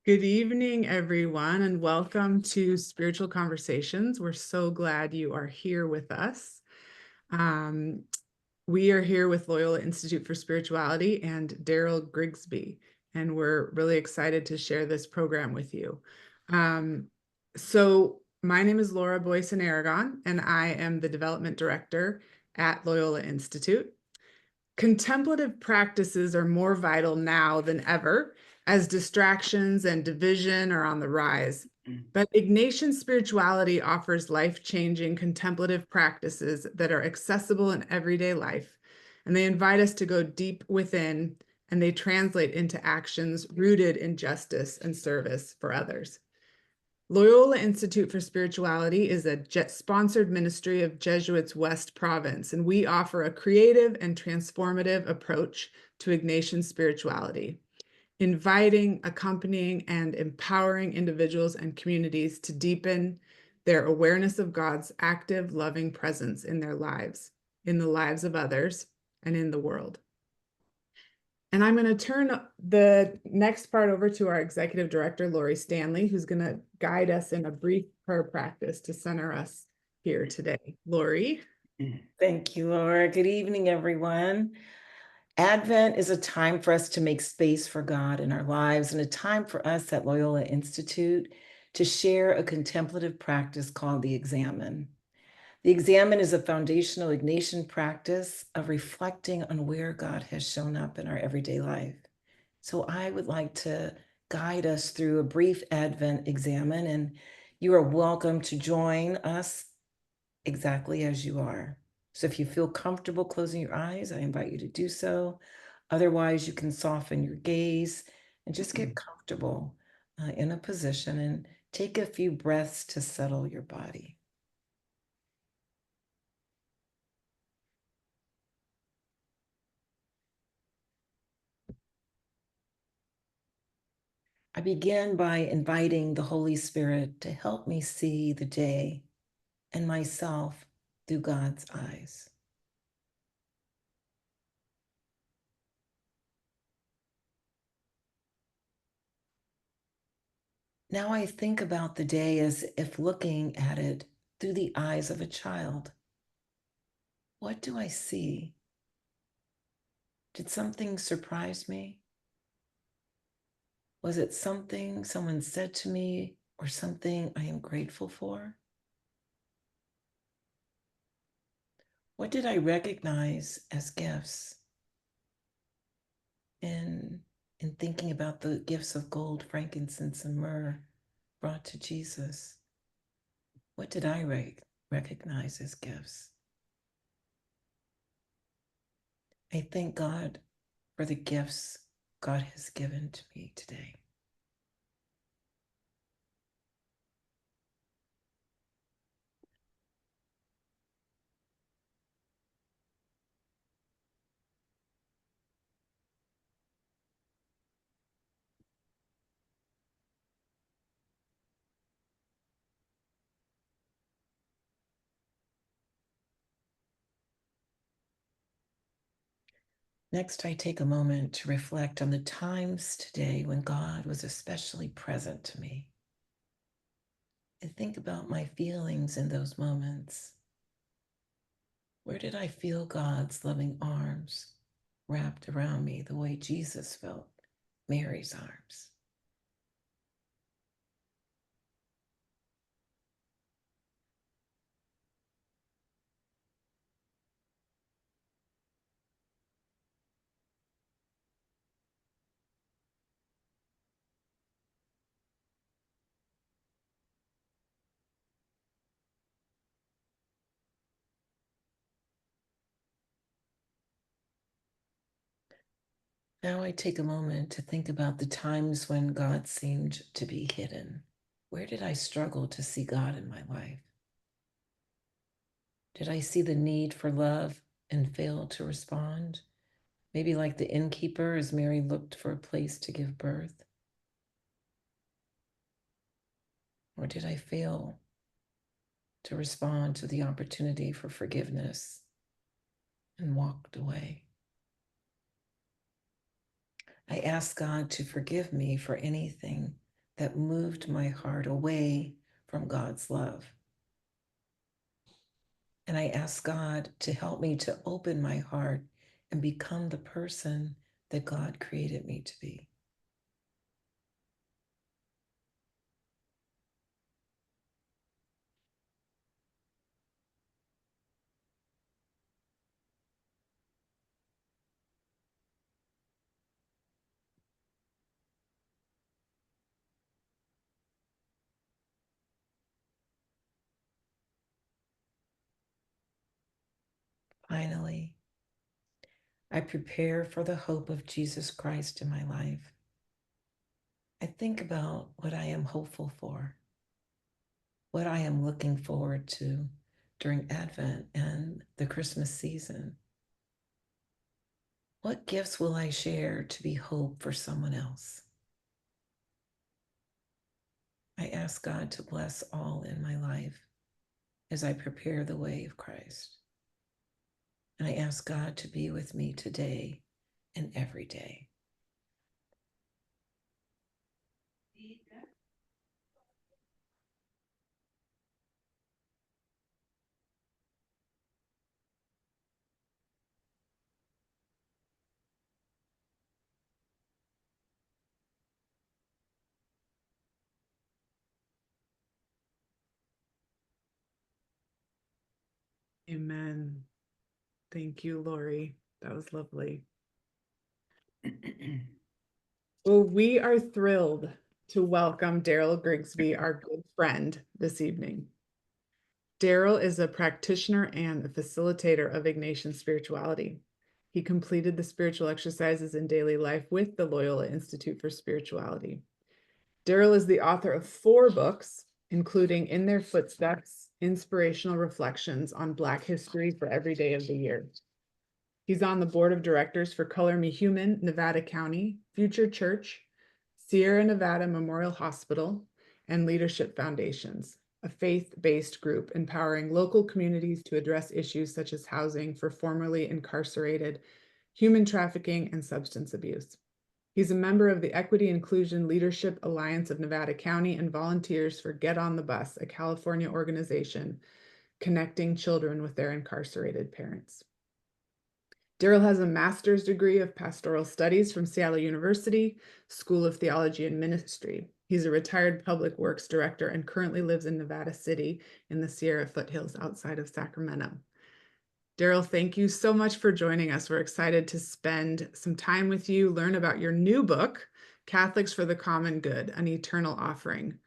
Good evening, everyone, and welcome to Spiritual Conversations. We're so glad you are here with us. Um, we are here with Loyola Institute for Spirituality and Daryl Grigsby, and we're really excited to share this program with you. My name is Laura Boyson-Aragon, and I am the Development Director at Loyola Institute. Contemplative practices are more vital now than ever as distractions and division are on the rise. But Ignatian spirituality offers life-changing contemplative practices that are accessible in everyday life, and they invite us to go deep within, and they translate into actions rooted in justice and service for others. Loyola Institute for Spirituality is a sponsored ministry of Jesuits West Province, and we offer a creative and transformative approach to Ignatian spirituality, inviting, accompanying, and empowering individuals and communities to deepen their awareness of God's active, loving presence in their lives, in the lives of others, and in the world. And I'm going to turn the next part over to our executive director, Lori Stanley, who's going to guide us in a brief prayer practice to center us here today. Lori. Thank you, Laura. Good evening, everyone. Advent is a time for us to make space for God in our lives and a time for us at Loyola Institute to share a contemplative practice called the Examen. The Examen is a foundational Ignatian practice of reflecting on where God has shown up in our everyday life. So I would like to guide us through a brief Advent Examen, and you are welcome to join us exactly as you are. So if you feel comfortable closing your eyes, I invite you to do so. Otherwise, you can soften your gaze and just get comfortable in a position and take a few breaths to settle your body. I begin by inviting the Holy Spirit to help me see the day and myself through God's eyes. Now I think about the day as if looking at it through the eyes of a child. What do I see? Did something surprise me? Was it something someone said to me or something I am grateful for? What did I recognize as gifts? In thinking about the gifts of gold, frankincense, and myrrh brought to Jesus, what did I recognize as gifts? I thank God for the gifts God has given to me today. Next, I take a moment to reflect on the times today when God was especially present to me. And think about my feelings in those moments. Where did I feel God's loving arms wrapped around me the way Jesus felt Mary's arms? Now I take a moment to think about the times when God seemed to be hidden. Where did I struggle to see God in my life? Did I see the need for love and fail to respond? Maybe like the innkeeper as Mary looked for a place to give birth? Or did I fail to respond to the opportunity for forgiveness and walked away? I ask God to forgive me for anything that moved my heart away from God's love. And I ask God to help me to open my heart and become the person that God created me to be. Finally, I prepare for the hope of Jesus Christ in my life. I think about what I am hopeful for, what I am looking forward to during Advent and the Christmas season. What gifts will I share to be hope for someone else? I ask God to bless all in my life as I prepare the way of Christ. And I ask God to be with me today and every day. Amen. Thank you, Lori. That was lovely. Well, we are thrilled to welcome Daryl Grigsby, our good friend, this evening. Daryl is a practitioner and a facilitator of Ignatian spirituality. He completed the spiritual exercises in daily life with the Loyola Institute for Spirituality. Daryl is the author of 4 books, including In Their Footsteps, Inspirational Reflections on Black History for Every Day of the Year. He's on the board of directors for Color Me Human, Nevada County, Future Church, Sierra Nevada Memorial Hospital, and Leadership Foundations, a faith-based group empowering local communities to address issues such as housing for formerly incarcerated, human trafficking, and substance abuse. He's a member of the Equity Inclusion Leadership Alliance of Nevada County and volunteers for Get on the Bus, a California organization connecting children with their incarcerated parents. Daryl has a master's degree of pastoral studies from Seattle University School of Theology and Ministry. He's a retired public works director and currently lives in Nevada City in the Sierra foothills outside of Sacramento. Daryl, thank you so much for joining us. We're excited to spend some time with you, learn about your new book, Catholics for the Common Good, an Eternal Offering.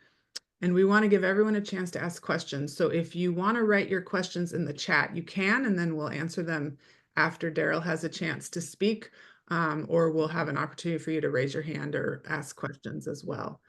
And we want to give everyone a chance to ask questions. So if you want to write your questions in the chat, you can, and then we'll answer them after Daryl has a chance to speak, or we'll have an opportunity for you to raise your hand or ask questions as well.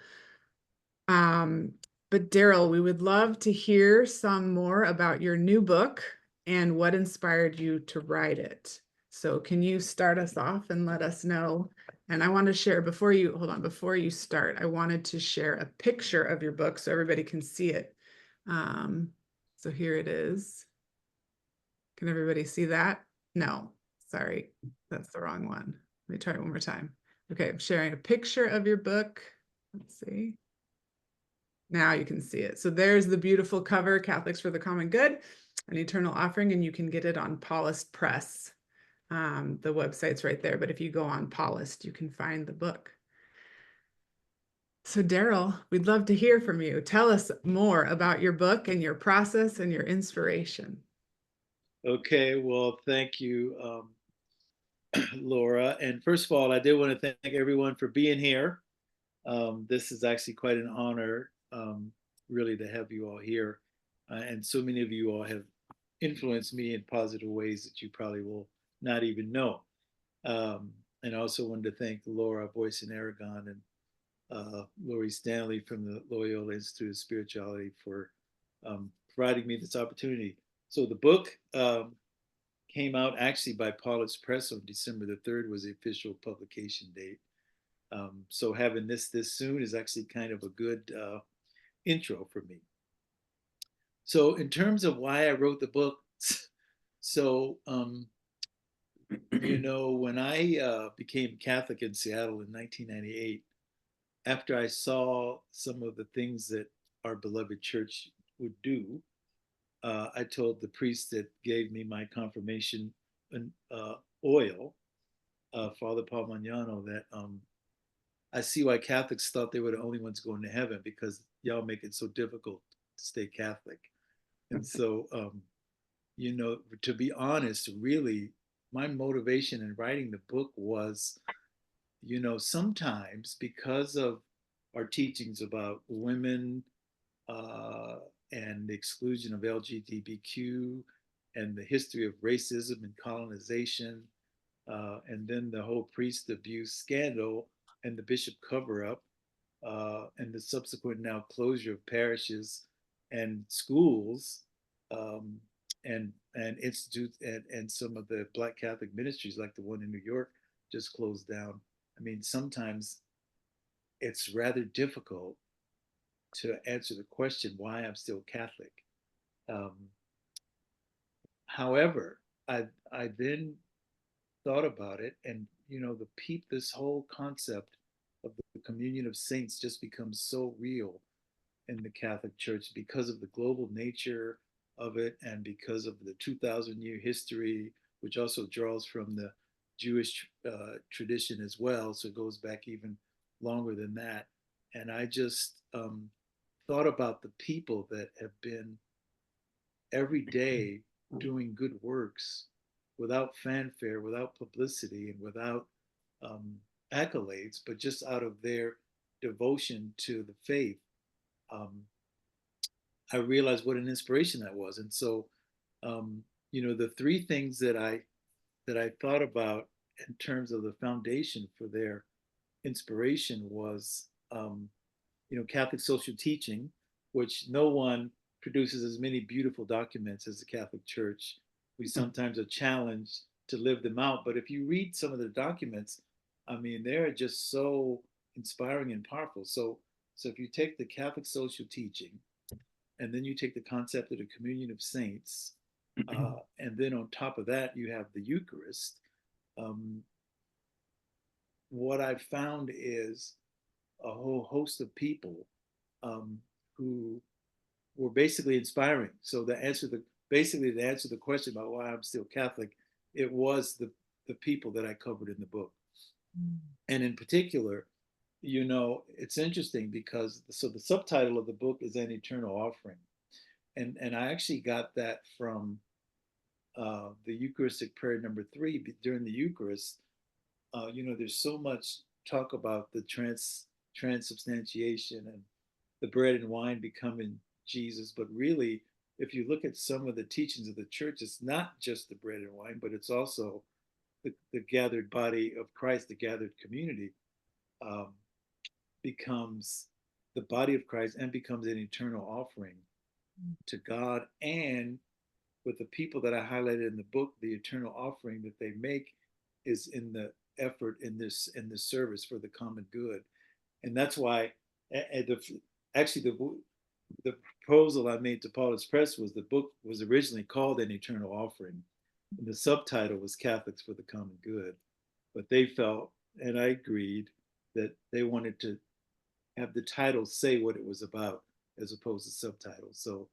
But Daryl, we would love to hear some more about your new book and what inspired you to write it. So can you start us off and let us know? And I want to share before you start, I wanted to share a picture of your book so everybody can see it. So here it is. Can everybody see that? No, sorry, that's the wrong one. Let me try it one more time. Okay, I'm sharing a picture of your book. Let's see. Now you can see it. So there's the beautiful cover, Catholics for the Common Good, an Eternal Offering, and you can get it on Paulist Press. The website's right there, but if you go on Paulist, you can find the book. So Daryl, we'd love to hear from you. Tell us more about your book and your process and your inspiration. Okay, well, thank you, Laura. And first of all, I did want to thank everyone for being here. This is actually quite an honor, really, to have you all here. And so many of you all have influenced me in positive ways that you probably will not even know. And I also wanted to thank Laura Boyce in Aragon and Lori Stanley from the Loyola Institute of Spirituality for providing me this opportunity. So the book came out actually by Paulist Press on December the 3rd was the official publication date. So having this soon is actually kind of a good intro for me. So in terms of why I wrote the book, so when I became Catholic in Seattle in 1998, after I saw some of the things that our beloved church would do, I told the priest that gave me my confirmation oil, Father Palmagnano, that I see why Catholics thought they were the only ones going to heaven because y'all make it so difficult to stay Catholic. And so, to be honest, really, my motivation in writing the book was, sometimes because of our teachings about women uh, and the exclusion of LGBTQ and the history of racism and colonization, and then the whole priest abuse scandal and the bishop cover up, and the subsequent now closure of parishes and schools, um, and institutes and some of the Black Catholic ministries, like the one in New York, just closed down. I mean, sometimes it's rather difficult to answer the question why I'm still Catholic. Um, However, I then thought about it, and this whole concept of the communion of saints just becomes so real in the Catholic Church because of the global nature of it and because of the 2,000-year history, which also draws from the Jewish tradition as well. So it goes back even longer than that. And I just thought about the people that have been every day doing good works without fanfare, without publicity, and without um, accolades, but just out of their devotion to the faith. Um, I realized what an inspiration that was. And so, the three things that I thought about in terms of the foundation for their inspiration was, Catholic social teaching, which no one produces as many beautiful documents as the Catholic Church. We sometimes are challenged to live them out, but if you read some of the documents, I mean, they're just so inspiring and powerful. So if you take the Catholic social teaching, and then you take the concept of the communion of saints, and then on top of that you have the Eucharist. Um, what I've found is a whole host of people um, who were basically inspiring. So to answer the question about why I'm still Catholic, it was the people that I covered in the book, and in particular, it's interesting because the subtitle of the book is An Eternal Offering, and I actually got that from the Eucharistic prayer number 3 during the Eucharist. There's so much talk about the transubstantiation and the bread and wine becoming Jesus, but really, if you look at some of the teachings of the church, it's not just the bread and wine, but it's also the gathered body of Christ, the gathered community, um, becomes the body of Christ and becomes an eternal offering to God. And with the people that I highlighted in the book, the eternal offering that they make is in the effort in this service for the common good. And that's why actually the proposal I made to Paulus Press was the book was originally called An Eternal Offering, and the subtitle was Catholics for the Common Good. But they felt, and I agreed, that they wanted to have the title say what it was about as opposed to subtitles. So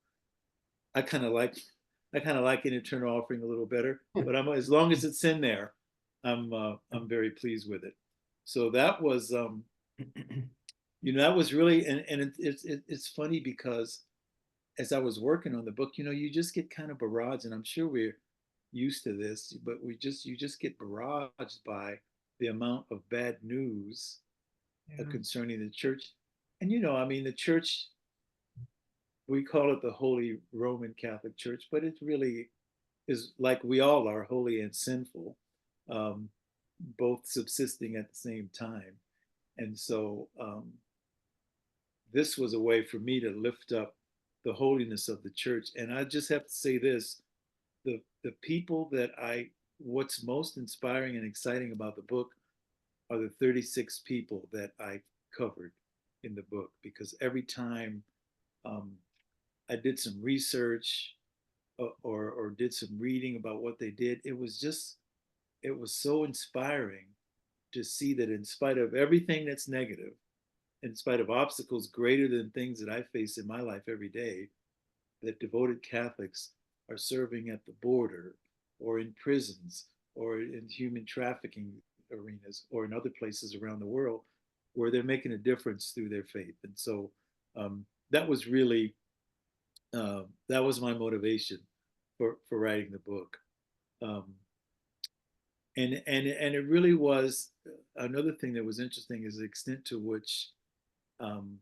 I kind of like I kind of like An Eternal Offering a little better, but as long as it's in there, I'm very pleased with it. So that was that was really, and it's funny because as I was working on the book, you just get kind of barraged, and I'm sure we're used to this, but you just get barraged by the amount of bad news concerning the church. And I mean, the church, we call it the Holy Roman Catholic Church, but it really is, like we all are, holy and sinful, um, both subsisting at the same time. And so this was a way for me to lift up the holiness of the church. And I just have to say this: the people that what's most inspiring and exciting about the book are the 36 people that I covered in the book, because every time um, I did some research or did some reading about what they did, it was so inspiring to see that in spite of everything that's negative, in spite of obstacles greater than things that I face in my life every day, that devoted Catholics are serving at the border or in prisons or in human trafficking arenas or in other places around the world where they're making a difference through their faith. And so that was really that was my motivation for writing the book. Um, and it really was another thing that was interesting is the extent to which um,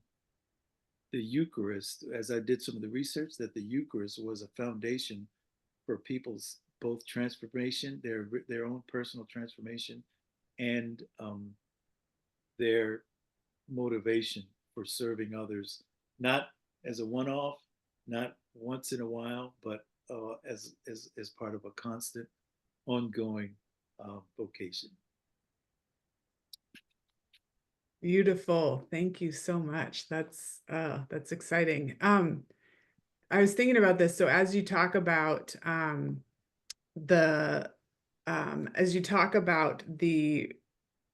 the Eucharist, as I did some of the research, that the Eucharist was a foundation for people's both transformation, their own personal transformation, and their motivation for serving others, not as a one-off, not once in a while, but as part of a constant, ongoing vocation. Beautiful. Thank you so much. That's exciting. I was thinking about this. So as you talk about the as you talk about the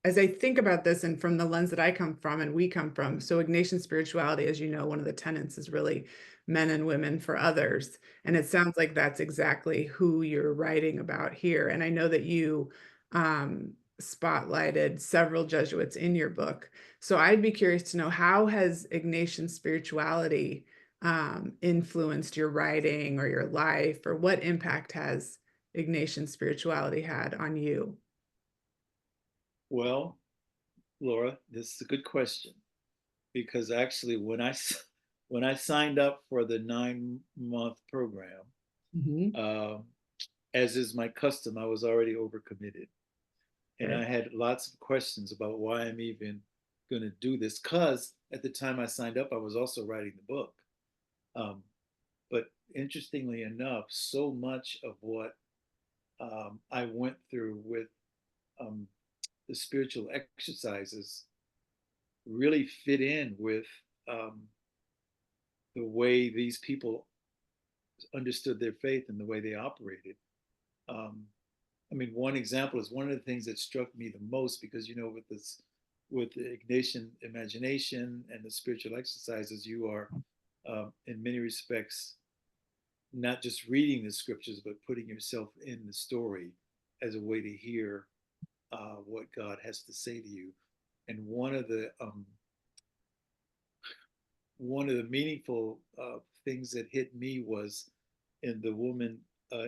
as I think about this and from the lens that I come from and we come from, so Ignatian spirituality, as you know, one of the tenets is really men and women for others. And it sounds like that's exactly who you're writing about here. And I know that you spotlighted several Jesuits in your book. So I'd be curious to know, how has Ignatian spirituality influenced your writing or your life, or what impact has Ignatian spirituality had on you? Well, Laura, this is a good question because actually, when I signed up for the 9-month program, Mhm. uh, as is my custom, I was already overcommitted, and Okay. I had lots of questions about why I'm even going to do this. Because at the time I signed up, I was also writing the book. Um, but interestingly enough, so much of what I went through with um, the spiritual exercises really fit in with um, the way these people understood their faith and the way they operated. Um, I mean, one example is one of the things that struck me the most because, you know, with the Ignatian imagination and the spiritual exercises, you are, in many respects, not just reading the scriptures, but putting yourself in the story as a way to hear what God has to say to you. And one of the meaningful things that hit me was in the woman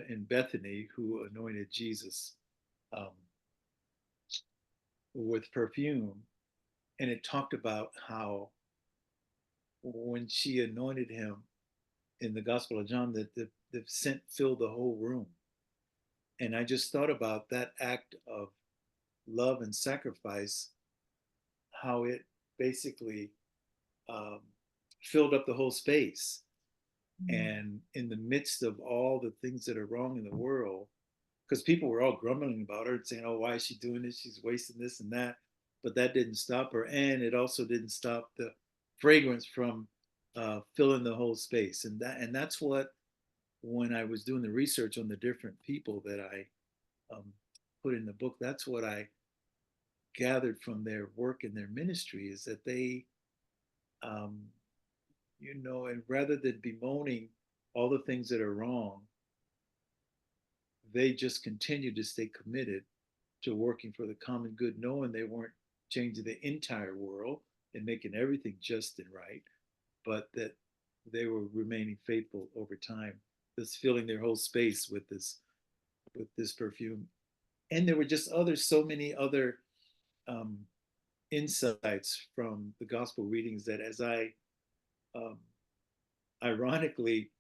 in Bethany who anointed Jesus um, with perfume. And it talked about how when she anointed him in the Gospel of John, that the scent filled the whole room. And I just thought about that act of love and sacrifice, how it basically um, filled up the whole space. And in the midst of all the things that are wrong in the world, because people were all grumbling about her and saying, oh, why is she doing this? She's wasting this and that. But that didn't stop her. And it also didn't stop the fragrance from filling the whole space. And that's what, when I was doing the research on the different people that I put in the book, that's what I gathered from their work and their ministry is that they, um, you know, and rather than bemoaning all the things that are wrong, they just continued to stay committed to working for the common good, knowing they weren't changing the entire world and making everything just and right, but that they were remaining faithful over time, just filling their whole space with this perfume. And there were just so many other um, insights from the gospel readings that as um, ironically,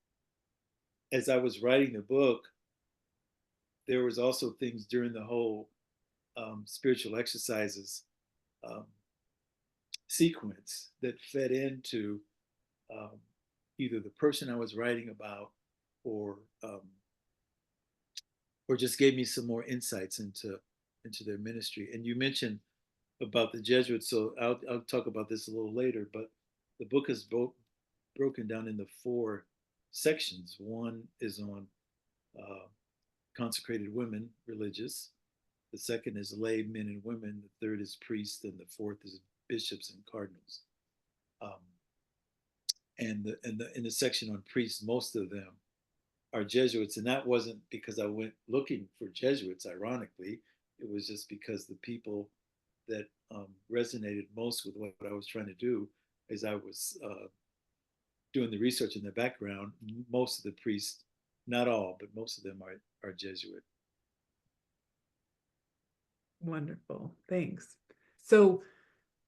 as I was writing the book, there was also things during the whole spiritual exercises um, sequence that fed into um, either the person I was writing about or um, or just gave me some more insights into their ministry. And you mentioned about the Jesuits, so I'll talk about this a little later. But the book is broken down into 4 sections. One is on uh, consecrated women, religious. The second is lay men and women. The third is priests, and the fourth is bishops and cardinals. And in the section on priests, most of them are Jesuits, and that wasn't because I went looking for Jesuits. Ironically, it was just because the people that resonated most with what I was trying to do, as I was doing the research in the background, most of the priests, not all, but most of them are Jesuit. Wonderful. Thanks. So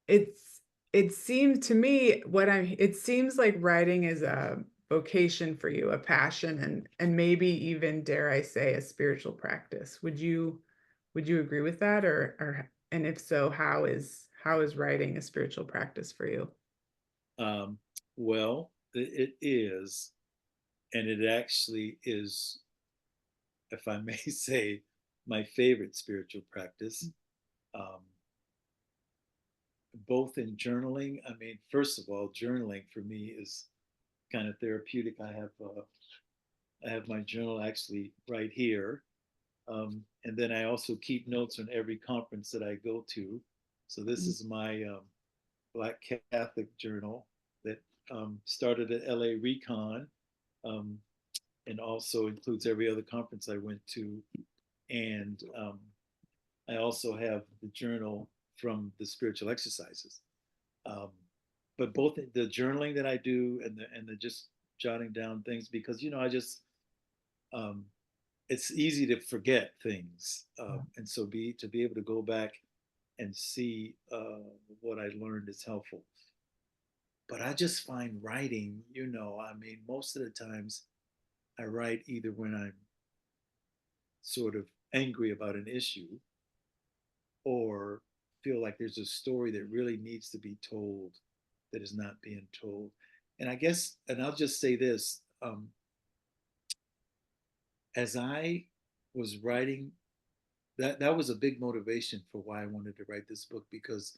it seems to me it seems like writing is a vocation for you, a passion, and maybe even, dare I say, a spiritual practice. Would you agree with that, and if so, how is writing a spiritual practice for you? Well, it is, and it actually is, if I may say, my favorite spiritual practice. Um, Both in journaling. I mean, first of all, journaling for me is kind of therapeutic. I have my journal actually right here, and then I also keep notes on every conference that I go to. So this is my Black Catholic journal that started at LA Recon, um, and also includes every other conference I went to. And I also have the journal from the spiritual exercises. Um, but both the journaling that I do and the just jotting down things, because I just um, it's easy to forget things, and so to be able to go back and see what I learned is helpful. But I just find writing, I mean, most of the times I write either when I'm sort of angry about an issue or feel like there's a story that really needs to be told that is not being told. And I guess, and I'll just say this, as I was writing, that was a big motivation for why I wanted to write this book, because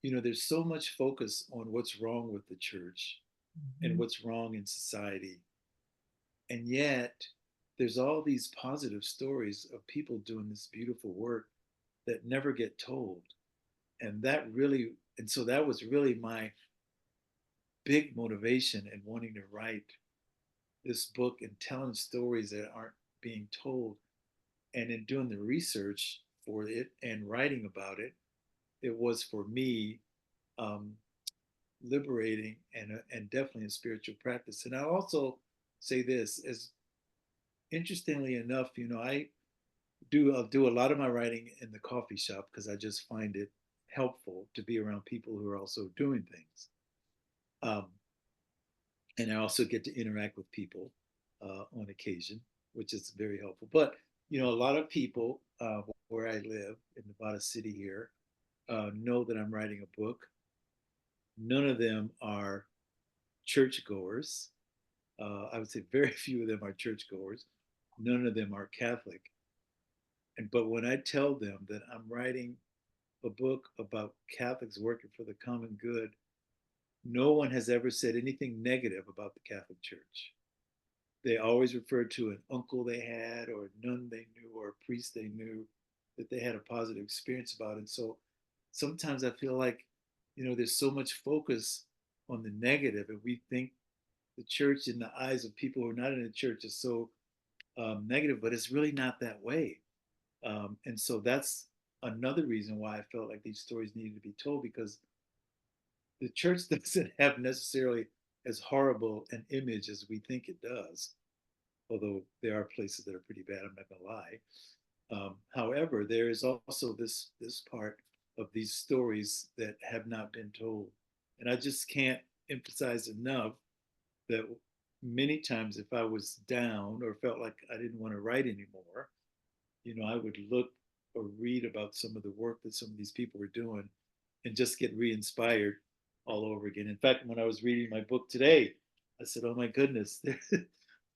there's so much focus on what's wrong with the church and what's wrong in society, and yet there's all these positive stories of people doing this beautiful work that never get told. And so that was really my big motivation in wanting to write this book and telling stories that aren't being told. And in doing the research for it and writing about it, it was for me um, liberating and definitely a spiritual practice. And I'll also say this, as interestingly enough, I'll do a lot of my writing in the coffee shop because I just find it helpful to be around people who are also doing things. Um, and I also get to interact with people on occasion, which is very helpful. But a lot of people where I live in Nevada City here know that I'm writing a book. None of them are churchgoers. I would say very few of them are churchgoers. None of them are Catholic. But when I tell them that I'm writing a book about Catholics working for the common good, no one has ever said anything negative about the Catholic Church. They always referred to an uncle they had, or a nun they knew, or a priest they knew that they had a positive experience about. And so sometimes I feel like, there's so much focus on the negative, and we think the church, in the eyes of people who are not in the church, is so negative, but it's really not that way. And so that's another reason why I felt like these stories needed to be told, because the church doesn't have necessarily as horrible an image as we think it does, although there are places that are pretty bad, I'm not going to lie. However, there is also this part of these stories that have not been told. And I just can't emphasize enough that many times if I was down or felt like I didn't want to write anymore, I would look or read about some of the work that some of these people were doing and just get re-inspired all over again. In fact, when I was reading my book today, I said, oh my goodness,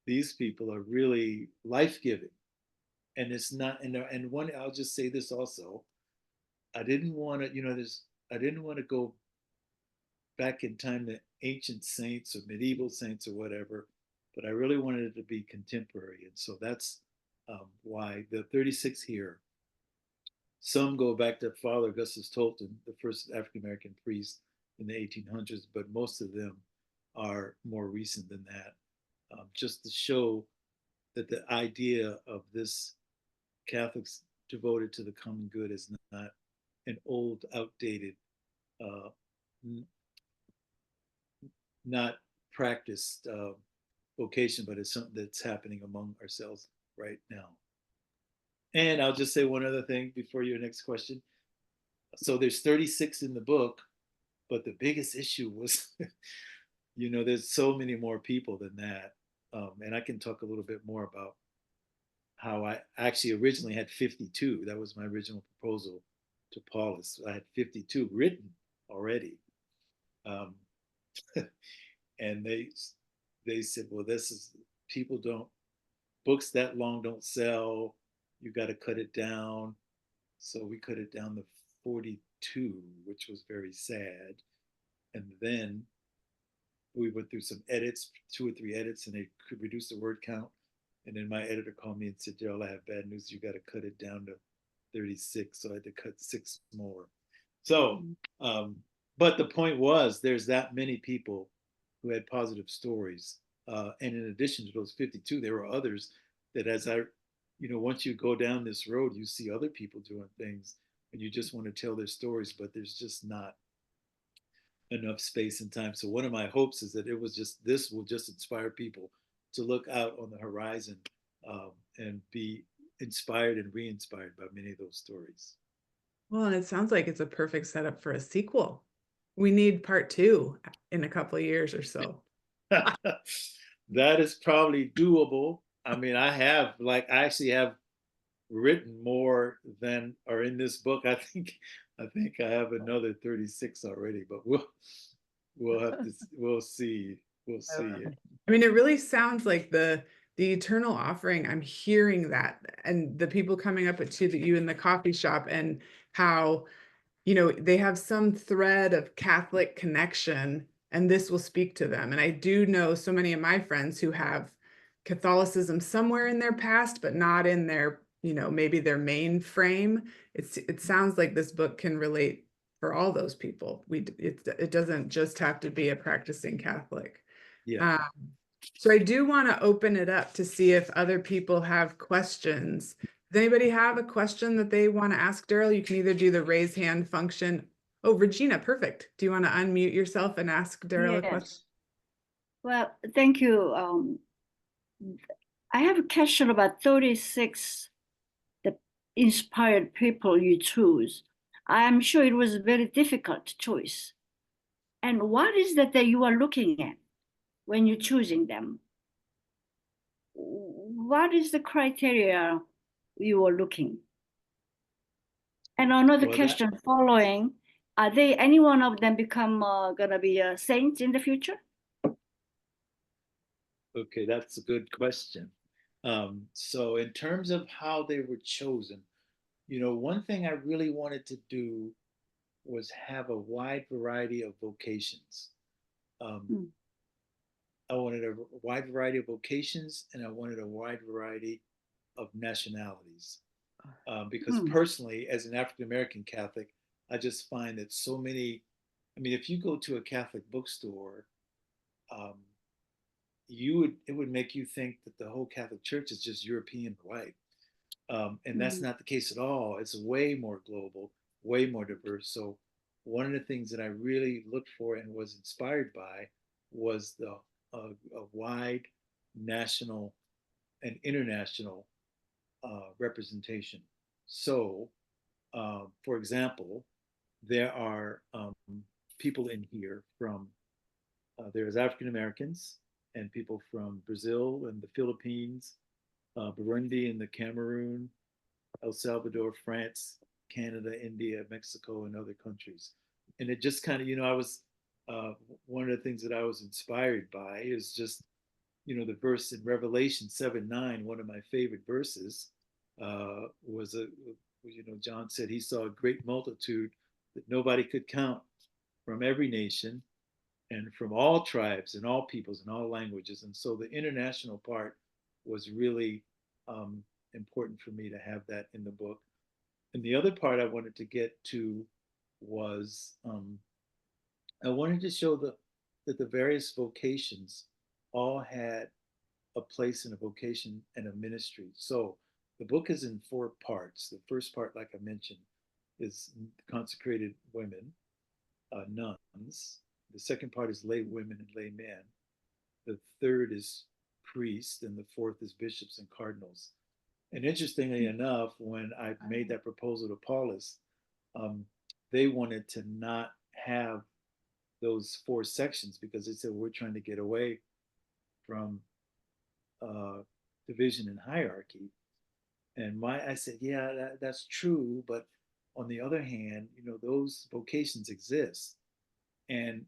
these people are really life-giving. And it's not, and one, I'll just say this also, I didn't want to, I didn't want to go back in time to ancient saints or medieval saints or whatever, but I really wanted it to be contemporary. And so that's why the 36 here, some go back to Father Augustus Tolton, the first African American priest in the 1800s, but most of them are more recent than that. Just to show that the idea of this Catholics devoted to the common good is not an old, outdated, uh, not practiced vocation, but it's something that's happening among ourselves right now. And I'll just say one other thing before your next question. So there's 36 in the book, but the biggest issue was, there's so many more people than that. And I can talk a little bit more about how I actually originally had 52. That was my original proposal to Paulus. I had 52 written already. Um, and they said, well, this is, people don't, books that long don't sell. You got to cut it down. So we cut it down to 42, which was very sad. And then we went through some edits, 2 or 3 edits, and they could reduce the word count. And then my editor called me and said, Daryl, I have bad news. You got to cut it down to 36. So I had to cut 6 more. So, but the point was, there's that many people who had positive stories. And in addition to those 52, there were others that once you go down this road, you see other people doing things and you just want to tell their stories, but there's just not enough space and time. So one of my hopes is that this will just inspire people to look out on the horizon and be inspired and re-inspired by many of those stories. Well, and it sounds like it's a perfect setup for a sequel. We need part 2 in a couple of years or so. That is probably doable. I mean, I actually have written more than are in this book. I think I have another 36 already, but we'll see. We'll see. I mean, it really sounds like the eternal offering. I'm hearing that, and the people coming up to you in the coffee shop, and how, they have some thread of Catholic connection, and this will speak to them. And I do know so many of my friends who have Catholicism somewhere in their past, but not in their, maybe their main frame. It sounds like this book can relate for all those people. It doesn't just have to be a practicing Catholic. Yeah. So I do want to open it up to see if other people have questions. Does anybody have a question that they want to ask Daryl? You can either do the raise hand function. Oh, Regina, perfect. Do you want to unmute yourself and ask Daryl a question? Yes. Well, thank you. I have a question about 36, the inspired people you choose. I'm sure it was a very difficult choice. And what is that you are looking at when you're choosing them? What is the criteria you are looking? And another question following, are they, any one of them become gonna be a saint in the future? Okay, that's a good question. So in terms of how they were chosen, one thing I really wanted to do was have a wide variety of vocations. I wanted a wide variety of vocations, and I wanted a wide variety of nationalities. Because personally, as an African-American Catholic, I just find that so many, if you go to a Catholic bookstore, it would make you think that the whole Catholic Church is just European white. And that's not the case at all. It's way more global, way more diverse. So one of the things that I really looked for and was inspired by was a wide national and international representation. So, for example, there are people in here there's African Americans and people from Brazil and the Philippines, Burundi and the Cameroon, El Salvador, France, Canada, India, Mexico, and other countries. And it just kind of, I was, one of the things that I was inspired by is just, the verse in Revelation 7:9, one of my favorite verses, was John said he saw a great multitude that nobody could count from every nation and from all tribes and all peoples and all languages. And so the international part was really important for me to have that in the book. And the other part I wanted to get to was I wanted to show that the various vocations all had a place in a vocation and a ministry. So the book is in 4 parts. The first part, like I mentioned, is consecrated women, nuns. The second part is lay women and lay men. The third is priests, and the fourth is bishops and cardinals. And interestingly enough, when I made that proposal to Paulus, they wanted to not have those 4 sections because they said we're trying to get away from division and hierarchy. And I said, yeah, that's true, but on the other hand, those vocations exist. And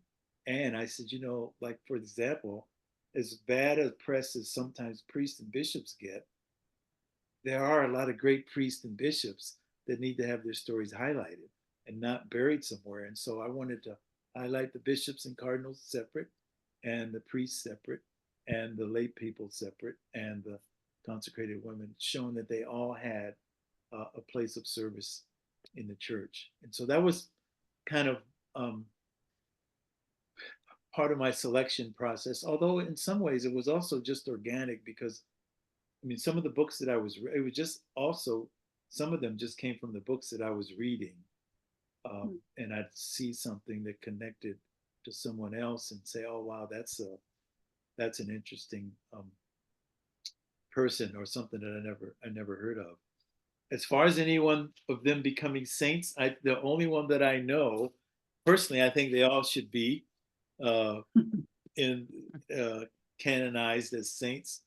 I said, like for example, as bad a press as sometimes priests and bishops get, there are a lot of great priests and bishops that need to have their stories highlighted and not buried somewhere. And so I wanted to highlight the bishops and cardinals separate, and the priests separate, and the lay people separate, and the consecrated women, showing that they all had a place of service in the church. And so that was kind of part of my selection process, although in some ways it was also just organic because some of the books that it was just also, some of them just came from the books that I was reading. And I'd see something that connected to someone else and say, oh, wow, that's an interesting person or something that I never heard of. As far as anyone of them becoming saints, the only one that I know, personally, I think they all should be in canonized as saints.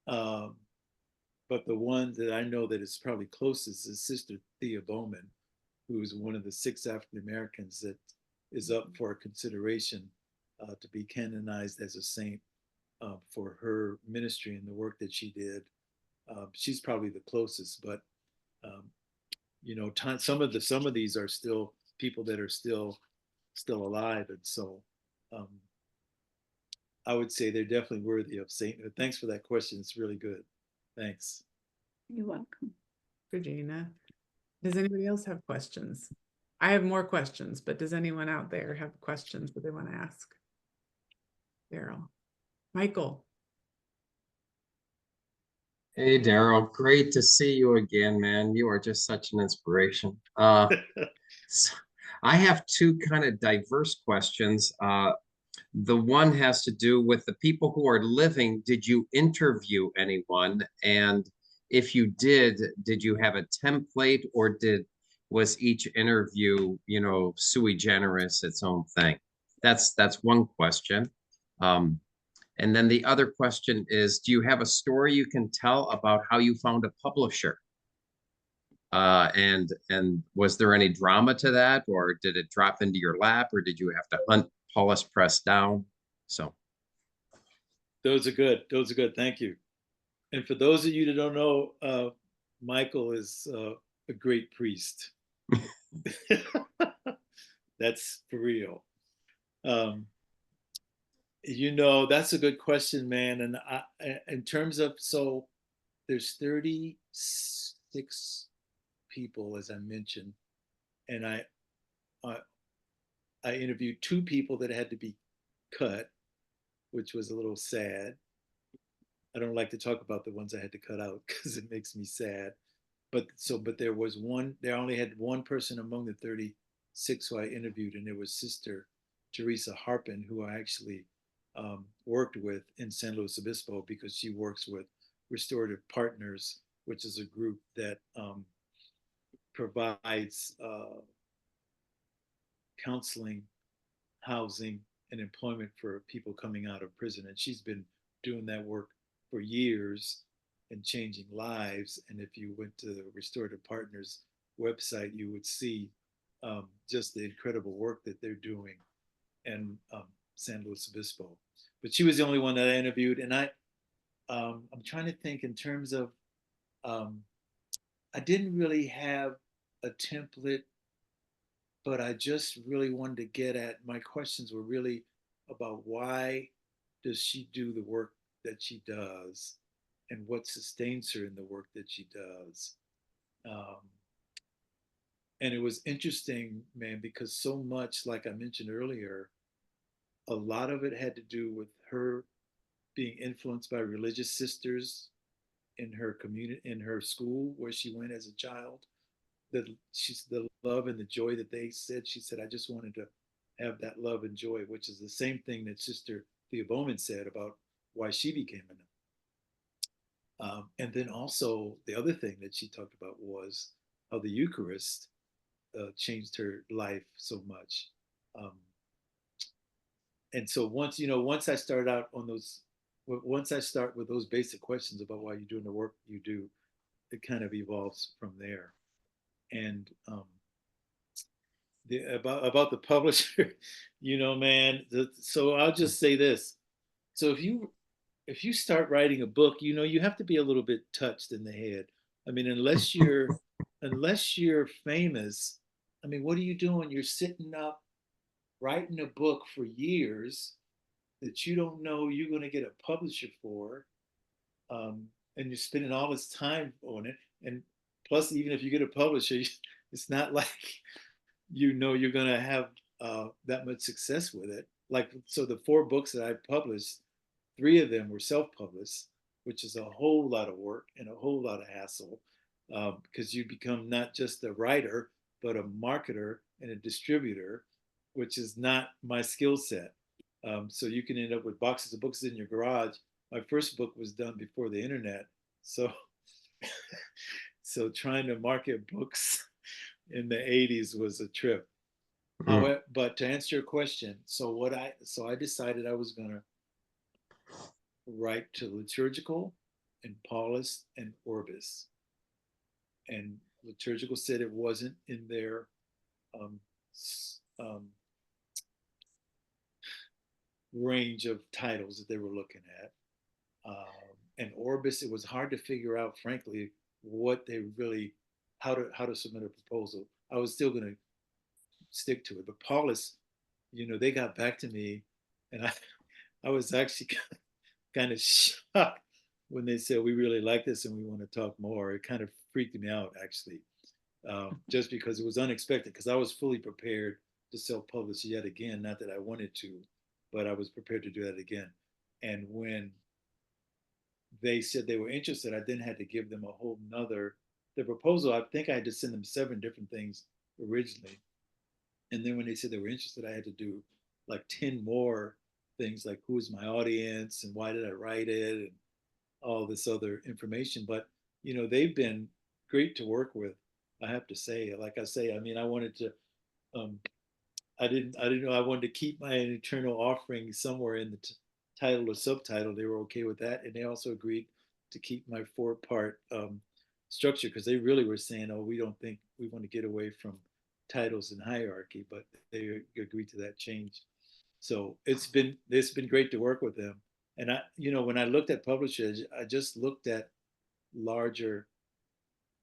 But the one that I know that is probably closest is Sister Thea Bowman, who is one of the 6 African Americans that is up for consideration to be canonized as a saint for her ministry and the work that she did. She's probably the closest, but some of these are still people that are still alive, and so I would say they're definitely worthy of sainthood. Thanks for that question. It's really good. Thanks. You're welcome. Regina, does anybody else have questions? I have more questions, but does anyone out there have questions that they want to ask? Daryl. Michael. Hey, Daryl, great to see you again, man. You are just such an inspiration. So I have 2 kind of diverse questions. The one has to do with the people who are living. Did you interview anyone? And if you did you have a template, or was each interview, sui generis, its own thing? That's one question. And then the other question is, do you have a story you can tell about how you found a publisher? And was there any drama to that, or did it drop into your lap, or did you have to hunt Paulus Press down? So those are good. Thank you. And for those of you that don't know, Michael is a great priest. That's for real. That's a good question, man. And in terms of, so there's 36 people, as I mentioned, and I interviewed 2 people that had to be cut, which was a little sad. I don't like to talk about the ones I had to cut out because it makes me sad. But there was one. There only had one person among the 36 who I interviewed, and it was Sister Teresa Harpin, who I actually worked with in San Luis Obispo, because she works with Restorative Partners, which is a group that provides counseling, housing, and employment for people coming out of prison. And she's been doing that work for years and changing lives. And if you went to the Restorative Partners website, you would see just the incredible work that they're doing in San Luis Obispo. But she was the only one that I interviewed. And I'm trying to think in terms of, I didn't really have a template, but I just really wanted to get at, my questions were really about why does she do the work that she does, and what sustains her in the work that she does. And it was interesting, man, because so much, like I mentioned earlier, a lot of it had to do with her being influenced by religious sisters in her community, in her school where she went as a child. The love and the joy that they said. She said, I just wanted to have that love and joy, which is the same thing that Sister Thea Bowman said about why she became a nun. And then also the other thing that she talked about was how the Eucharist changed her life so much. Um, and so once I started out on those, once I start with those basic questions about why you're doing the work you do, it kind of evolves from there. And about the publisher, man. So I'll just say this. So if you start writing a book, you have to be a little bit touched in the head. I mean, unless you're famous, I mean, what are you doing? You're sitting up writing a book for years that you don't know you're going to get a publisher for, and you're spending all this time on it. And plus, even if you get a publisher, it's not like you're going to have that much success with it. Like, so the 4 books that I published, 3 of them were self-published, which is a whole lot of work and a whole lot of hassle, because you become not just a writer, but a marketer and a distributor, which is not my skill set. So you can end up with boxes of books in your garage. My first book was done before the internet, so so trying to market books in the 80s was a trip. However, but to answer your question, so I decided I was gonna write to liturgical and Paulist and Orbis. And liturgical said it wasn't in their um, um, range of titles that they were looking at. And Orbis, it was hard to figure out, frankly, what they really, how to submit a proposal. I was still going to stick to it, but Paulus, they got back to me, and I was actually kind of shocked when they said, we really like this and we want to talk more. It kind of freaked me out, actually, just because it was unexpected, because I was fully prepared to self-publish yet again. Not that I wanted to, but I was prepared to do that again. And when they said they were interested, I then had to give them a whole nother, the proposal, I think I had to send them 7 different things originally. And then when they said they were interested, I had to do like 10 more things, like who's my audience and why did I write it and all this other information. But they've been great to work with, I have to say. Like I say, I mean, I wanted to I didn't know, I wanted to keep my eternal offering somewhere in the title or subtitle. They were okay with that, and they also agreed to keep my 4-part structure, because they really were saying, oh, we don't think, we want to get away from titles and hierarchy, but they agreed to that change. So it's been great to work with them. And when I looked at publishers, I just looked at larger,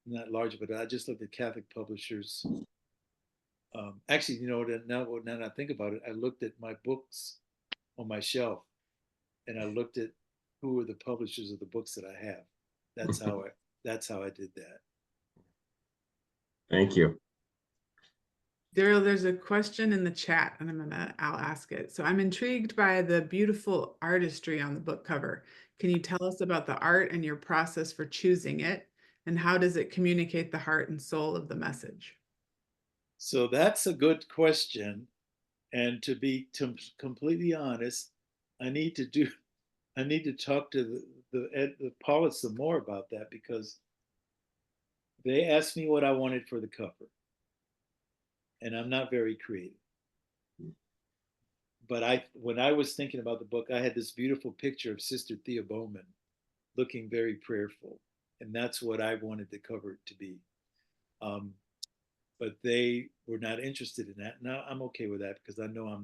not larger, but I just looked at Catholic publishers. Actually, now that I think about it, I looked at my books on my shelf, and I looked at who are the publishers of the books that I have. That's how I did that. Thank you. Daryl, there's a question in the chat, and I'll ask it. So I'm intrigued by the beautiful artistry on the book cover. Can you tell us about the art and your process for choosing it? And how does it communicate the heart and soul of the message? So that's a good question. And to be completely honest, I need to talk to the Paulus some more about that, because they asked me what I wanted for the cover, and I'm not very creative. But when I was thinking about the book, I had this beautiful picture of Sister Thea Bowman looking very prayerful, and that's what I wanted the cover to be. But they were not interested in that. Now I'm okay with that, because I know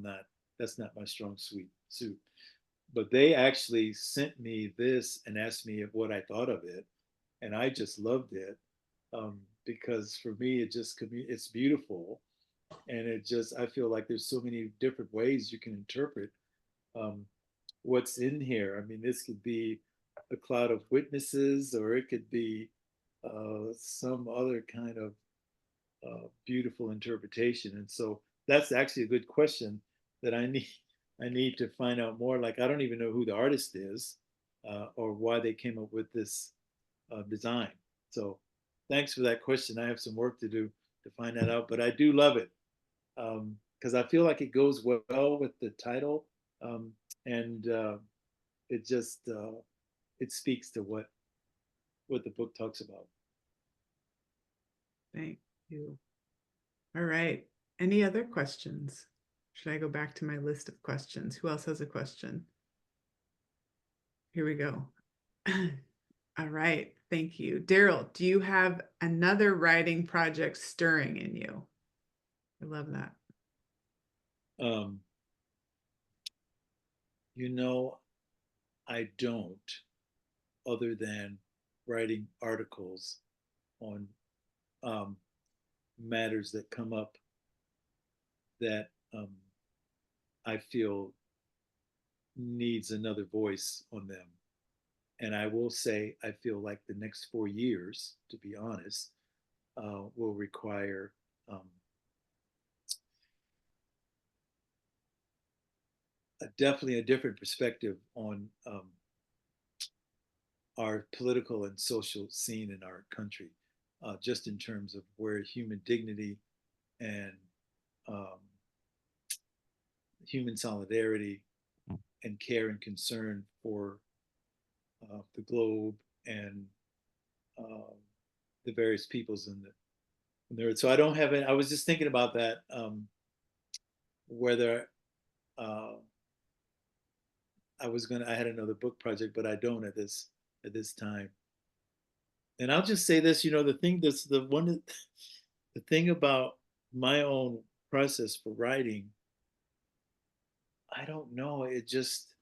that's not my strong suit. But they actually sent me this and asked me what I thought of it, and I just loved it, because for me it's beautiful, and I feel like there's so many different ways you can interpret what's in here. I mean, this could be a cloud of witnesses, or it could be some other kind of beautiful interpretation. And so that's actually a good question that I I need to find out more. Like, I don't even know who the artist is, or why they came up with this design. So thanks for that question. I have some work to do to find that out, but I do love it, because I feel like it goes well with the title, and it just it speaks to what the book talks about. Thank you. All right. Any other questions? Should I go back to my list of questions? Who else has a question? Here we go. All right. Thank you. Daryl, do you have another writing project stirring in you? I love that. Um, you know, I don't, other than writing articles on um, matters that come up that I feel needs another voice on them. And I will say, I feel like the next 4 years, to be honest, will require definitely a different perspective on our political and social scene in our country, just in terms of where human dignity and um, human solidarity and care and concern for the globe and the various peoples in the earth. So I don't have any. I was just thinking about that, whether uh, I had another book project, but I don't at this time. And I'll just say this, the thing about my own process for writing, I don't know. It's just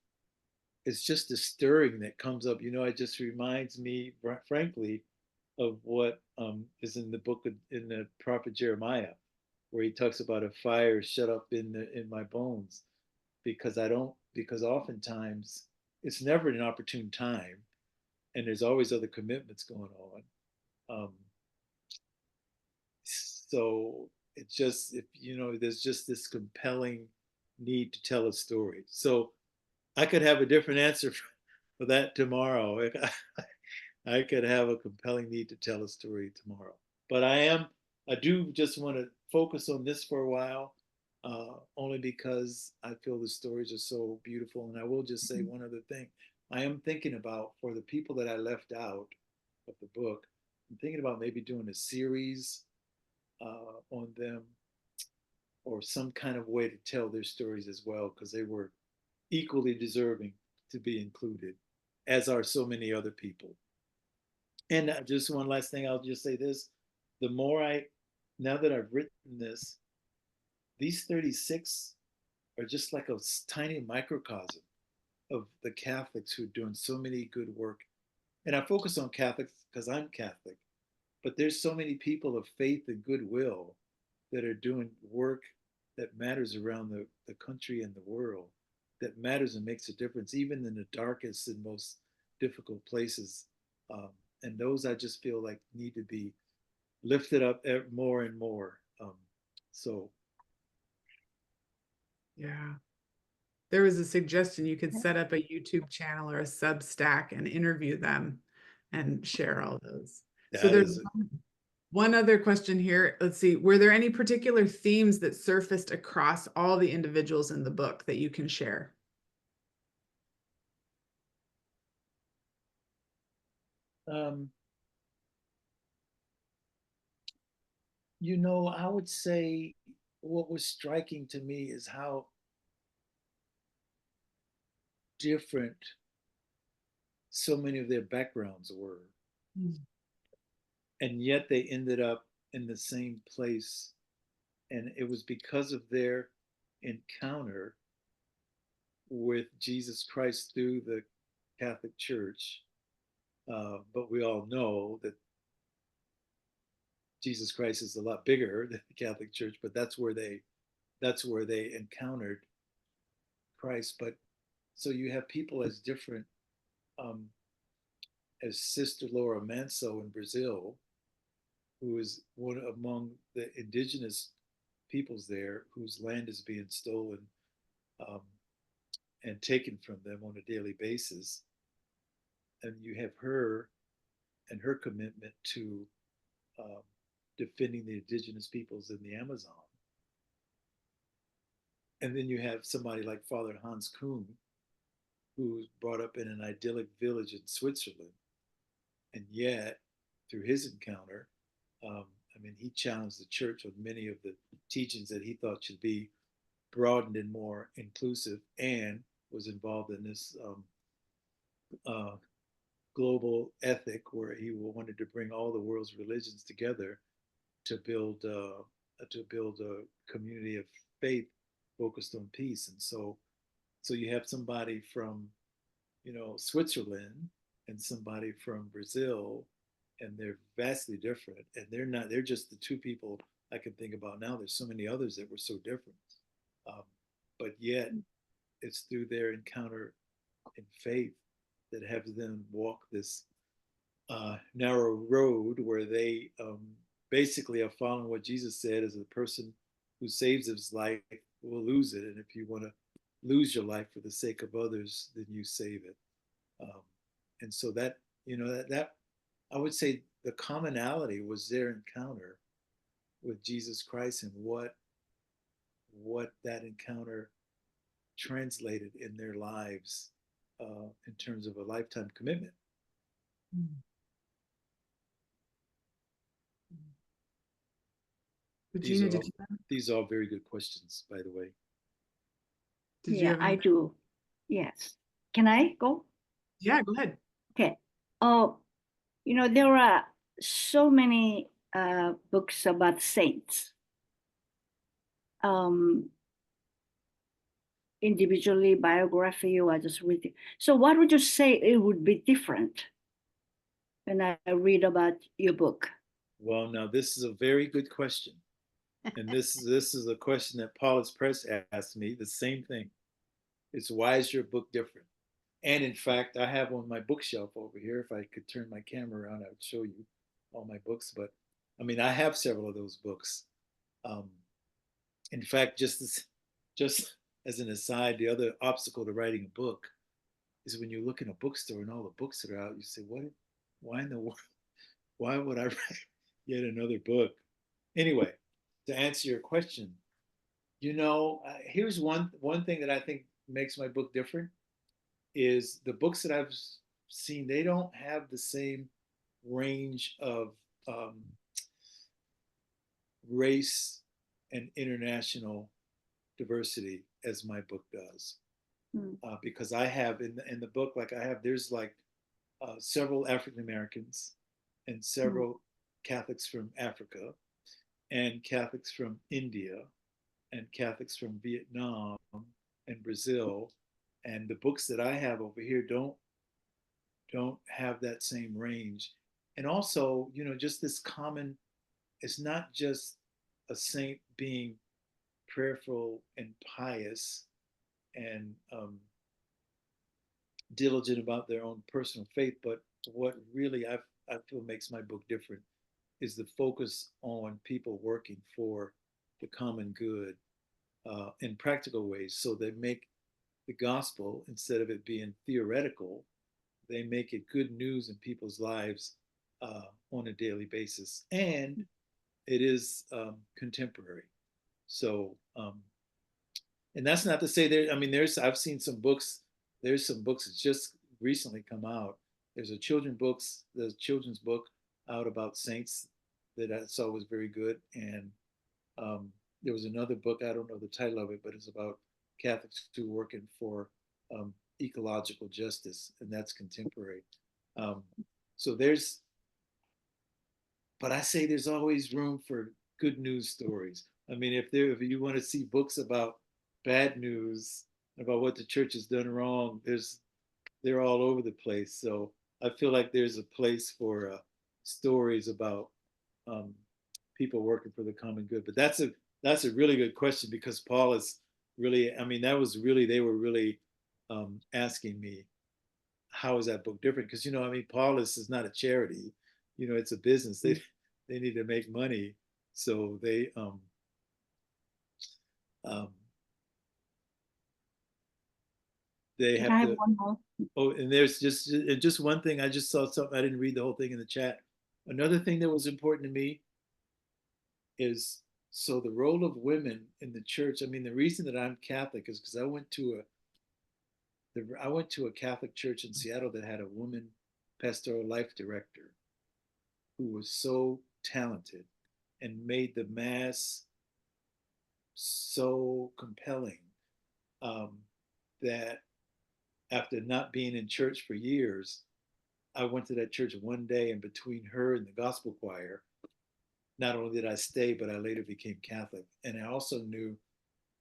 a stirring that comes up. It just reminds me, frankly, of what is in the book in the prophet Jeremiah, where he talks about a fire shut up in my bones, because oftentimes it's never an opportune time, and there's always other commitments going on. So it's just, if there's just this compelling need to tell a story. So I could have a different answer for that tomorrow. I could have a compelling need to tell a story tomorrow. But I do just want to focus on this for a while, only because I feel the stories are so beautiful. And I will just say one other thing. I am thinking about, for the people that I left out of the book, I'm thinking about maybe doing a series on them, or some kind of way to tell their stories as well, because they were equally deserving to be included, as are so many other people. And just one last thing, I'll just say this. Now that I've written this, these 36 are just like a tiny microcosm of the Catholics who are doing so many good work. And I focus on Catholics because I'm Catholic, but there's so many people of faith and goodwill that are doing work that matters around the country and the world, that matters and makes a difference, even in the darkest and most difficult places. And those, I just feel like, need to be lifted up more and more. So Yeah. There was a suggestion you could set up a YouTube channel or a Substack and interview them and share all those. So there's one other question here. Let's see. Were there any particular themes that surfaced across all the individuals in the book that you can share? I would say what was striking to me is how different so many of their backgrounds were. Mm. And yet they ended up in the same place. And it was because of their encounter with Jesus Christ through the Catholic Church. But we all know that Jesus Christ is a lot bigger than the Catholic Church, but that's where they encountered Christ. But so you have people as different as Sister Laura Manso in Brazil, who is one among the indigenous peoples there, whose land is being stolen, and taken from them on a daily basis. And you have her and her commitment to um, defending the indigenous peoples in the Amazon. And then you have somebody like Father Hans Kuhn, who's brought up in an idyllic village in Switzerland. And yet, through his encounter, I mean, he challenged the church on many of the teachings that he thought should be broadened and more inclusive, and was involved in this uh, global ethic where he wanted to bring all the world's religions together to build a community of faith focused on peace. And so you have somebody from, you know, Switzerland and somebody from Brazil, and they're vastly different. And they're just the two people I can think about now. There's so many others that were so different. But yet it's through their encounter in faith that have them walk this narrow road where they basically are following what Jesus said: as a person who saves his life will lose it. And if you want to lose your life for the sake of others, then you save it. And so that, you know, that I would say the commonality was their encounter with Jesus Christ, and what that encounter translated in their lives in terms of a lifetime commitment. Regina, did you These are all very good questions, by the way. did you Yeah, have I any? do. Yes. Can I go? Yeah, go ahead. Okay. Oh, you know, there are so many books about saints. Individually, biography, or just reading. So what would you say it would be different when I read about your book? Well, now this is a very good question. And this is a question that Paulus Press asked me, the same thing. It's, why is your book different? And in fact, I have on my bookshelf over here, if I could turn my camera around, I would show you all my books. But I mean, I have several of those books. In fact, just as an aside, the other obstacle to writing a book is when you look in a bookstore and all the books that are out, you say, why in the world, why would I write yet another book? Anyway, to answer your question, you know, here's one thing that I think makes my book different is the books that I've seen, they don't have the same range of race and international diversity as my book does. Because I have in the book, like I have, there's like several African Americans and several Catholics from Africa and Catholics from India and Catholics from Vietnam and Brazil. And the books that I have over here don't have that same range. And also, you know, just this common, it's not just a saint being prayerful and pious and diligent about their own personal faith, but what really I feel makes my book different is the focus on people working for the common good in practical ways. So they make the gospel, instead of it being theoretical, they make it good news in people's lives on a daily basis. And it is contemporary. So, and that's not to say there, I mean, I've seen some books, there's some books that just recently come out. There's a children's book out about saints that I saw was very good. And there was another book, I don't know the title of it, but it's about Catholics who are working for ecological justice, and that's contemporary. So but I say there's always room for good news stories. I mean, if you want to see books about bad news, about what the church has done wrong, they're all over the place. So I feel like there's a place for stories about people working for the common good. But that's a really good question, because Paul is really, I mean, they were really asking me, how is that book different? Because, you know, I mean, Paul is not a charity, you know, it's a business. They need to make money. So they um, they Can have I have to. one more? Oh, and there's just one thing. I just saw something. I didn't read the whole thing in the chat. Another thing that was important to me is so the role of women in the church. I mean, the reason that I'm Catholic is because I went to a Catholic church in Seattle that had a woman pastoral life director who was so talented and made the mass so compelling, um, that after not being in church for years, I went to that church one day, and between her and the gospel choir, not only did I stay, but I later became Catholic. And I also knew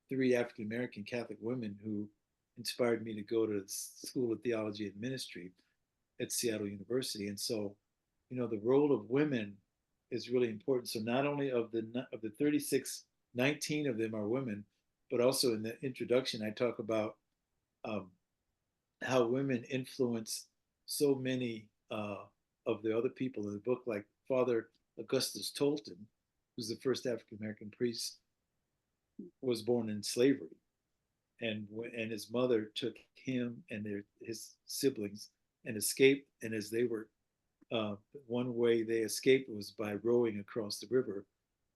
3 African American Catholic women who inspired me to go to the School of Theology and Ministry at Seattle University. And so, the role of women is really important. So not only of the 36, 19 of them are women, but also in the introduction, I talk about um, how women influence so many of the other people in the book, like Father Augustus Tolton, who's the first African American priest, was born in slavery, and his mother took him and his siblings and escaped. And as they were, one way they escaped was by rowing across the river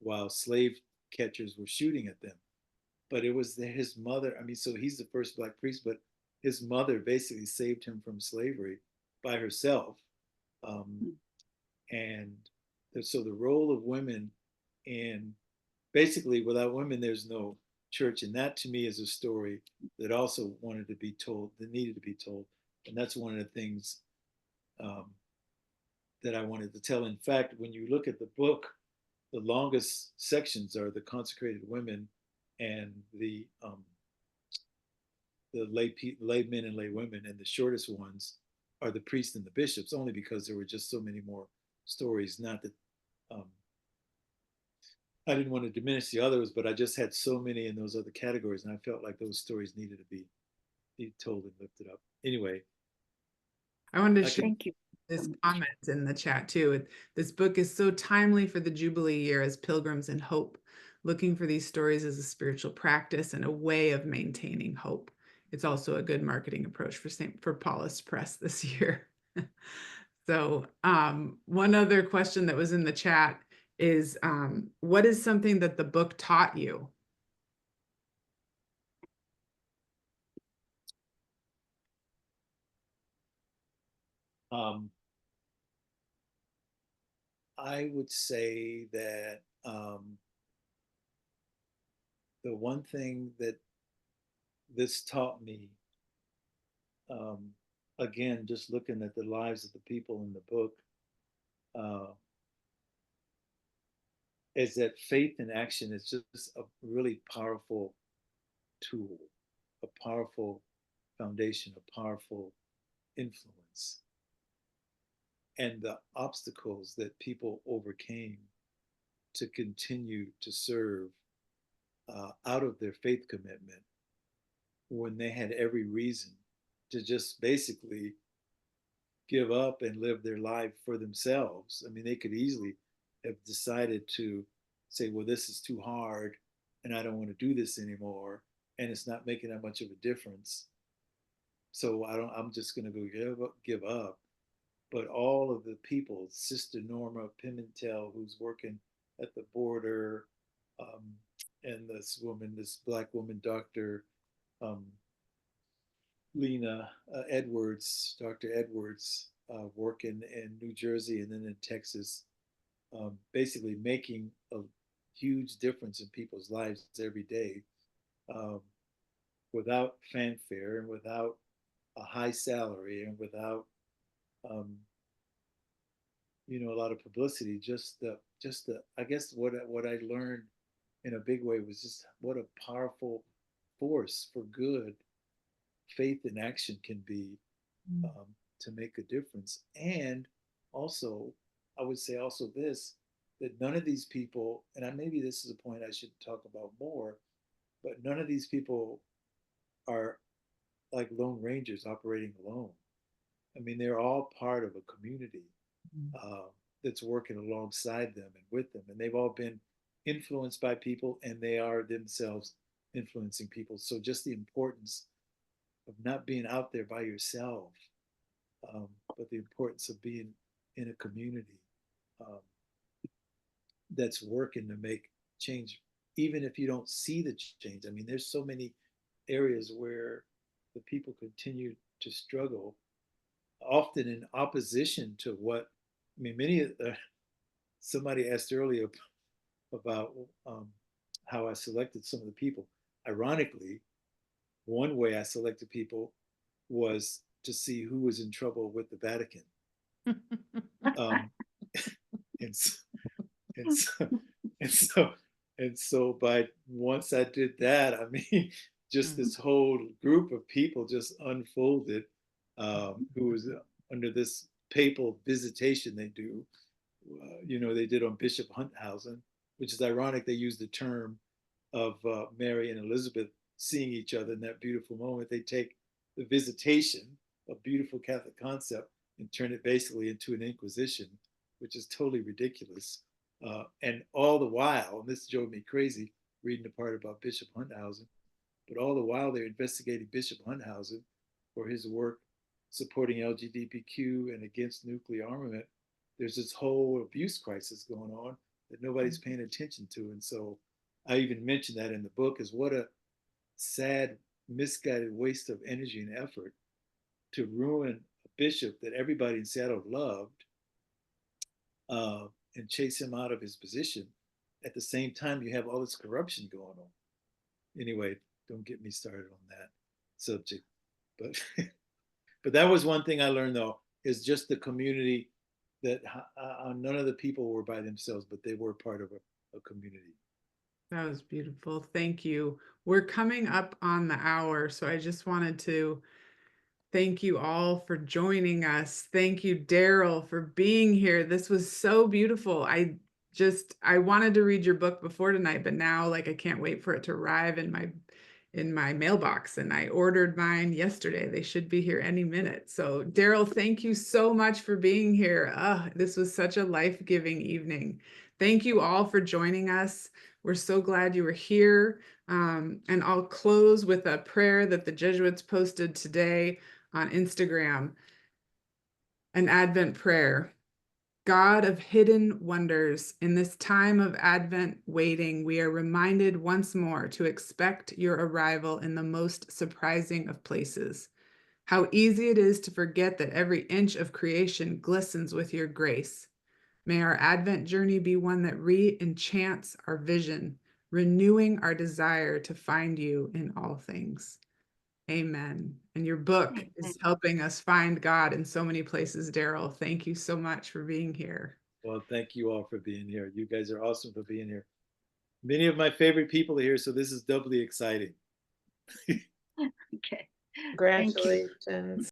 while slave catchers were shooting at them. But it was his mother. I mean, so he's the first Black priest, but his mother basically saved him from slavery by herself. Um, and so the role of women in basically, without women, there's no church. And that to me is a story that also wanted to be told, that needed to be told. And that's one of the things um, that I wanted to tell. In fact, when you look at the book, the longest sections are the consecrated women and the lay men and lay women, and the shortest ones are the priests and the bishops, only because there were just so many more stories. Not that um, I didn't want to diminish the others, but I just had so many in those other categories, and I felt like those stories needed to be told and lifted up. Anyway, I wanted to I share can. Thank you. this comment in the chat too. This book is so timely for the Jubilee year as pilgrims in hope, looking for these stories as a spiritual practice and a way of maintaining hope. It's also a good marketing approach for Paulist Press this year. So one other question that was in the chat is, what is something that the book taught you? I would say that the one thing that this taught me, um, again, just looking at the lives of the people in the book, uh, is that faith in action is just a really powerful tool, a powerful foundation, a powerful influence. And the obstacles that people overcame to continue to serve out of their faith commitment when they had every reason to just basically give up and live their life for themselves. I mean, they could easily have decided to say, well, this is too hard and I don't want to do this anymore. And it's not making that much of a difference. So I'm just going to go give up. But all of the people, Sister Norma Pimentel, who's working at the border, um, and this Black woman, Dr. Um, Lena Edwards, Dr. Edwards, working in New Jersey and then in Texas, basically making a huge difference in people's lives every day, um, without fanfare and without a high salary and without, um, a lot of publicity. I guess what I learned in a big way was just what a powerful force for good faith in action can be, um, to make a difference. And also, I would say also this, that none of these people, and maybe this is a point I should talk about more, but none of these people are like lone rangers operating alone. I mean, they're all part of a community uh, that's working alongside them and with them, and they've all been influenced by people, and they are themselves influencing people. So just the importance not being out there by yourself, but the importance of being in a community that's working to make change, even if you don't see the change. I mean, there's so many areas where the people continue to struggle, often in opposition to what, I mean, many of the, somebody asked earlier about how I selected some of the people. Ironically, one way I selected people was to see who was in trouble with the Vatican. um, and, so, and so and so and so by once I did that, I mean, just this whole group of people just unfolded, who was under this papal visitation they do. They did on Bishop Hunthausen, which is ironic. They used the term of Mary and Elizabeth seeing each other in that beautiful moment. They take the visitation, a beautiful Catholic concept, and turn it basically into an inquisition, which is totally ridiculous. And all the while, and this drove me crazy reading the part about Bishop Hunthausen, but all the while they're investigating Bishop Hunthausen for his work supporting LGBTQ and against nuclear armament. There's this whole abuse crisis going on that nobody's paying attention to. And so I even mentioned that in the book, is what a sad, misguided waste of energy and effort to ruin a bishop that everybody in Seattle loved, and chase him out of his position. At the same time, you have all this corruption going on. Anyway, don't get me started on that subject. But but that was one thing I learned, though, is just the community, that none of the people were by themselves, but they were part of a community. That was beautiful. Thank you. We're coming up on the hour, so I just wanted to thank you all for joining us. Thank you, Daryl, for being here. This was so beautiful. I wanted to read your book before tonight, but now I can't wait for it to arrive in my mailbox, and I ordered mine yesterday. They should be here any minute. So Daryl, thank you so much for being here. This was such a life-giving evening. Thank you all for joining us. We're so glad you were here. And I'll close with a prayer that the Jesuits posted today on Instagram, an Advent prayer. God of hidden wonders, in this time of Advent waiting, we are reminded once more to expect your arrival in the most surprising of places. How easy it is to forget that every inch of creation glistens with your grace. May our Advent journey be one that re-enchants our vision, renewing our desire to find you in all things. Amen. And your book is helping us find God in so many places, Daryl. Thank you so much for being here. Well, thank you all for being here. You guys are awesome for being here. Many of my favorite people are here, so this is doubly exciting. Okay. Congratulations.